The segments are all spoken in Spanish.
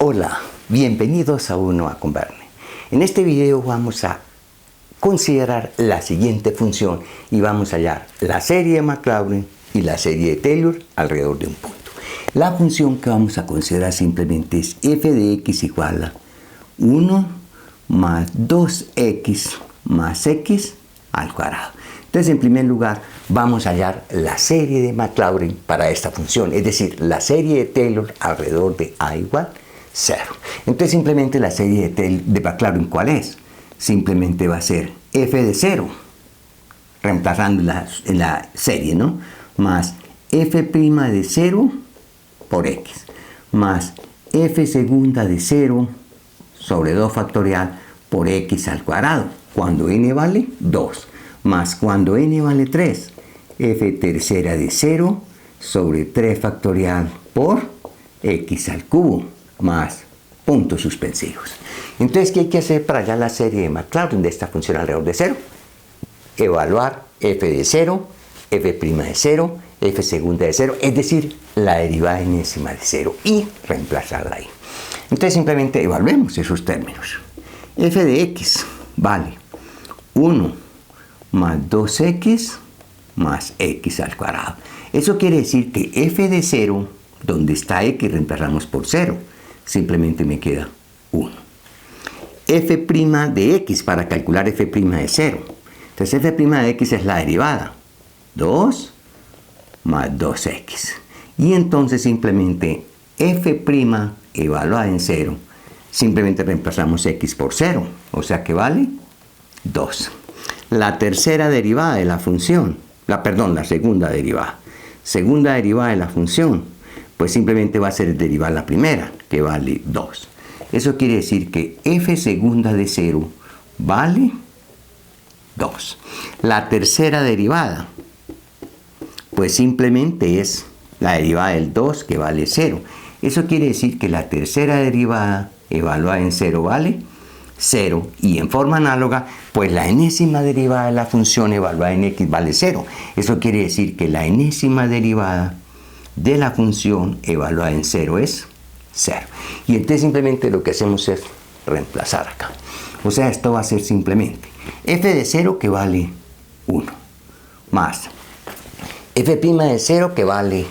Hola, bienvenidos a Uno a Converne. En este video vamos a considerar la siguiente función y vamos a hallar la serie de Maclaurin y la serie de Taylor alrededor de un punto. La función que vamos a considerar simplemente es f de x igual a 1 más 2x más x al cuadrado. Entonces, en primer lugar, vamos a hallar la serie de Maclaurin para esta función, es decir, la serie de Taylor alrededor de a igual 0. Entonces, simplemente la serie de Maclaurin, ¿cuál es? Simplemente va a ser f de 0, reemplazando en la serie, ¿no? Más f' de 0 por x, más f segunda de 0 sobre 2 factorial por x al cuadrado, cuando n vale 2, más cuando n vale 3, f tercera de 0 sobre 3 factorial por x al cubo, más puntos suspensivos. Entonces, ¿qué hay que hacer para hallar la serie de Maclaurin de esta función alrededor de 0? Evaluar f de 0, f' de 0, f segunda de 0, es decir, la derivada enésima de 0, y reemplazarla ahí. Entonces, simplemente evaluemos esos términos. F de x vale 1 más 2x más x al cuadrado. Eso quiere decir que f de 0, donde está x, reemplazamos por 0. Simplemente me queda 1. F' de x, para calcular f' de 0. Entonces, f' de x es la derivada. 2 más 2x. Y entonces, simplemente f' evaluada en 0, simplemente reemplazamos x por 0. O sea que vale 2. La tercera derivada de la función, la segunda derivada. Segunda derivada de la función, pues simplemente va a ser derivar la primera, que vale 2. Eso quiere decir que f segunda de 0 vale 2. La tercera derivada, pues simplemente es la derivada del 2, que vale 0. Eso quiere decir que la tercera derivada evaluada en 0 vale 0. Y en forma análoga, pues la enésima derivada de la función evaluada en x vale 0. Eso quiere decir que la enésima derivada de la función evaluada en 0 es 0. Y entonces simplemente lo que hacemos es reemplazar acá. O sea, esto va a ser simplemente f de 0, que vale 1, más f' de 0, que vale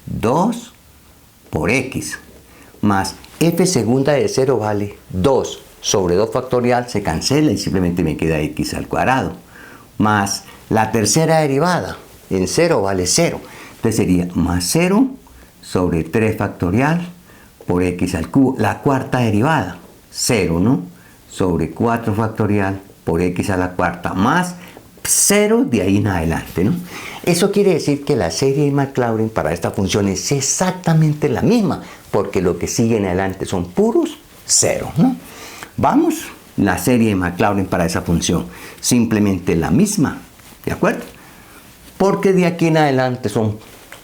2 por x, más f segunda de 0 vale 2 sobre 2 factorial, se cancela y simplemente me queda x al cuadrado, más la tercera derivada en 0 vale 0. Entonces sería más 0 sobre 3 factorial por x al cubo. La cuarta derivada, 0, ¿no? Sobre 4 factorial por x a la cuarta, más 0 de ahí en adelante, ¿no? Eso quiere decir que la serie de Maclaurin para esta función es exactamente la misma, porque lo que sigue en adelante son puros ceros, ¿no? Vamos, la serie de Maclaurin para esa función, simplemente la misma, ¿de acuerdo? Porque de aquí en adelante son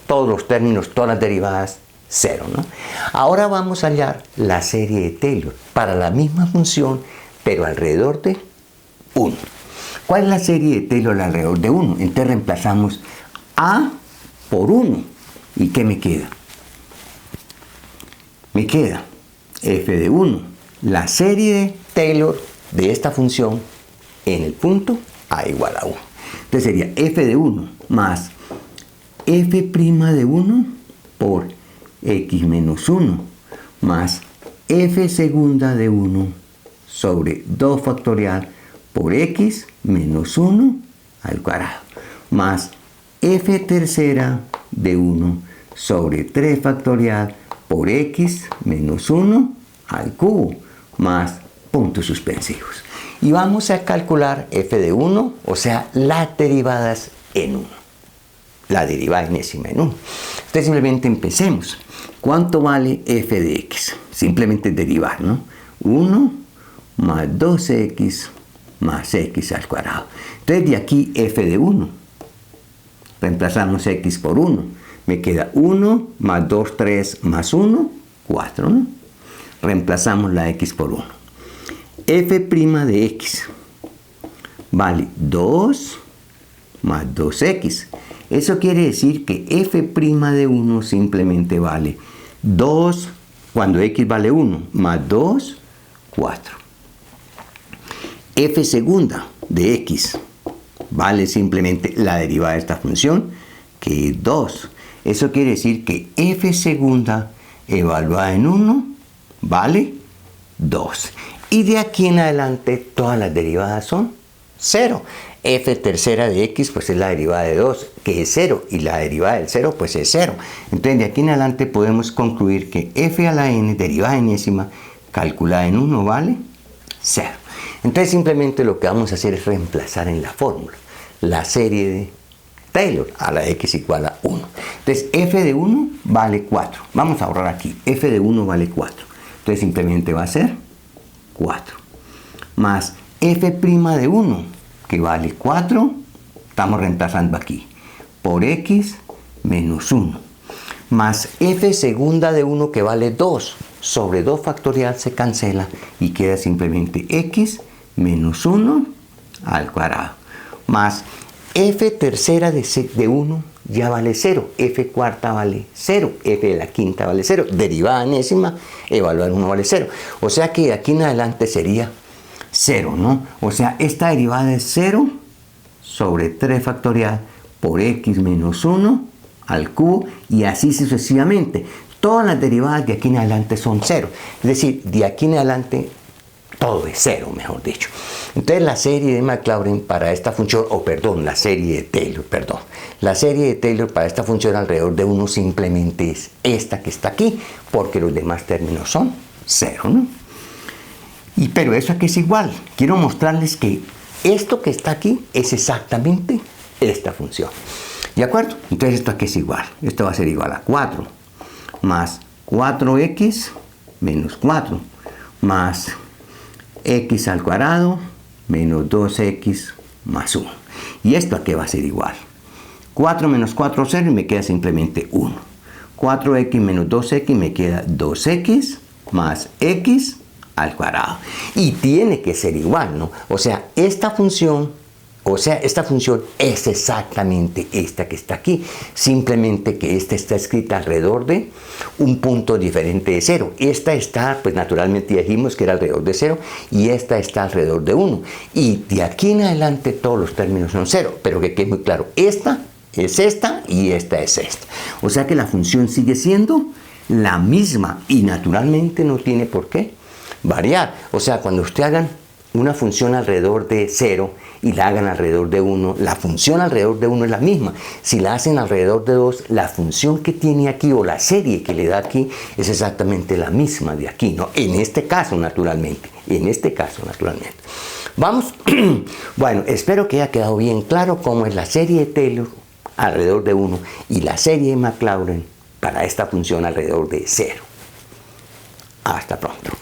todos los términos, todas las derivadas, 0, ¿no? Ahora vamos a hallar la serie de Taylor para la misma función, pero alrededor de 1. ¿Cuál es la serie de Taylor alrededor de 1? Entonces reemplazamos a por 1. ¿Y qué me queda? Me queda f de 1. La serie de Taylor de esta función en el punto a igual a 1. Entonces sería f de 1 más f' de 1 por x menos 1 más f segunda de 1 sobre 2 factorial por x menos 1 al cuadrado, más f tercera de 1 sobre 3 factorial por x menos 1 al cubo, más puntos suspensivos. Y vamos a calcular f de 1, o sea, las derivadas en 1. La derivada enésima en 1. Entonces simplemente empecemos. ¿Cuánto vale f de x? Simplemente derivar, ¿no? 1 más 2x más x al cuadrado. Entonces de aquí f de 1. Reemplazamos x por 1. Me queda 1 más 2, 3 más 1, 4, ¿no? Reemplazamos la x por 1. f' de x vale 2 más 2x. Eso quiere decir que f' de 1 simplemente vale 2 cuando x vale 1, más 2, 4. F segunda de x vale simplemente la derivada de esta función, que es 2. Eso quiere decir que f segunda evaluada en 1 vale 2. Y de aquí en adelante todas las derivadas son 0. F tercera de x pues es la derivada de 2, que es 0, y la derivada del 0 pues es 0. Entonces de aquí en adelante podemos concluir que f a la n, derivada enésima, calculada en 1 vale 0. Entonces simplemente lo que vamos a hacer es reemplazar en la fórmula la serie de Taylor a la x igual a 1. Entonces f de 1 vale 4. Vamos a ahorrar aquí. F de 1 vale 4. Entonces simplemente va a ser 4. Más f' de 1, que vale 4. Estamos reemplazando aquí. Por x menos 1. Más f segunda de 1, que vale 2. Sobre 2 factorial se cancela y queda simplemente x menos 1 al cuadrado. Más f tercera de 1 ya vale 0. F cuarta vale 0. F de la quinta vale 0. Derivada enésima, evaluada en 1 vale 0. O sea que de aquí en adelante sería 0, ¿no? O sea, esta derivada es 0 sobre 3 factorial por x menos 1 al cubo, y así sucesivamente. Todas las derivadas de aquí en adelante son 0. Es decir, de aquí en adelante todo es 0, mejor dicho. Entonces la serie de Maclaurin para esta función, la serie de Taylor, la serie de Taylor para esta función alrededor de 1 simplemente es esta que está aquí, porque los demás términos son 0, ¿no? Pero eso aquí es igual. Quiero mostrarles que esto que está aquí es exactamente esta función. ¿De acuerdo? Entonces esto aquí es igual. Esto va a ser igual a 4 más 4x menos 4 más x al cuadrado menos 2x más 1. Y esto aquí va a ser igual. 4 menos 4, 0, y me queda simplemente 1. 4x menos 2x me queda 2x más x al cuadrado. Y tiene que ser igual, ¿no? O sea, esta función es exactamente esta que está aquí. Simplemente que esta está escrita alrededor de un punto diferente de 0. Esta está, pues naturalmente dijimos que era alrededor de 0, y esta está alrededor de 1. Y de aquí en adelante todos los términos son 0. Pero que quede muy claro, esta es esta y esta es esta. O sea que la función sigue siendo la misma y naturalmente no tiene por qué variar. O sea, cuando usted hagan una función alrededor de 0 y la hagan alrededor de 1, la función alrededor de 1 es la misma. Si la hacen alrededor de 2, la función que tiene aquí o la serie que le da aquí es exactamente la misma de aquí, ¿no? En este caso, naturalmente. Vamos. Bueno, espero que haya quedado bien claro cómo es la serie de Taylor alrededor de 1 y la serie de Maclaurin para esta función alrededor de 0. Hasta pronto.